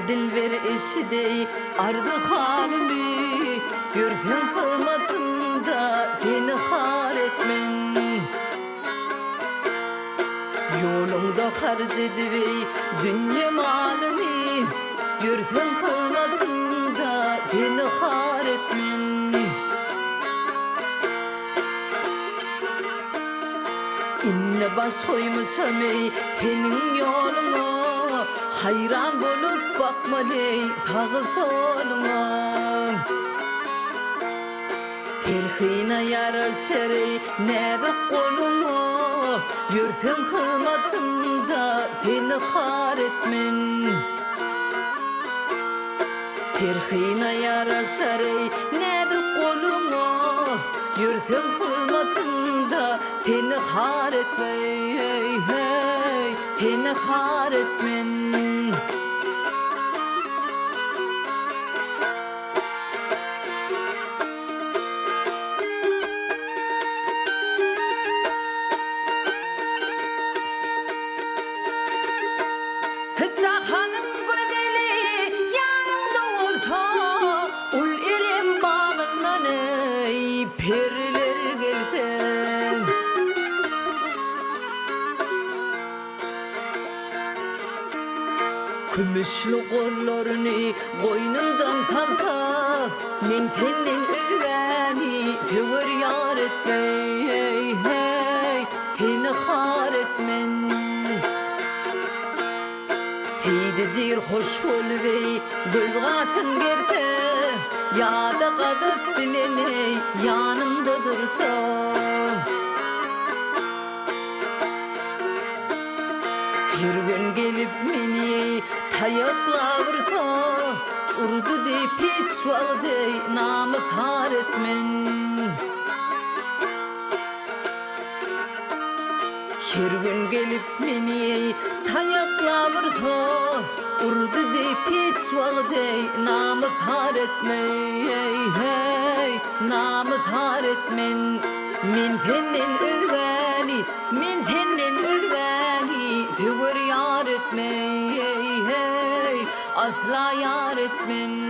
dilber eşidey ardı halimi, görsen kılmatımda beni har etmen. Yolunda harc edibey dünya malını, görsen kılmatımda beni har etmen. İnne baş koymuşam ey senin yoluna, hayran bolup bakmaley tağı soluna. Terhine yaraşar ey nedik koluna, görsen hırmatımda seni har etmen. Terhine yaraşar ey nedik koluna, görsen hırmatımda seni har etmen, seni har etmen. Cahanın güzeli yanımda olsa, ul erim bağından ey periler gelse. Kümüşlü kollarını boynumdan salsa, men senden öğreni sever yar etmey, seni har etmen. Seydidir hoş olvey göz kaşın gerte, ya da kadıp bileney yanımda dursa. Bir gün gelip meni tayakla vursa, urdu deyip hiç vağdey namı har etmen. Bir gün gelip meni tayakla vursa, urdu deyip hiç vağdey namı har etmen, namı har etmen. Men senden öğreni, men senden öğreni sever yar etmen, asla yar etmen.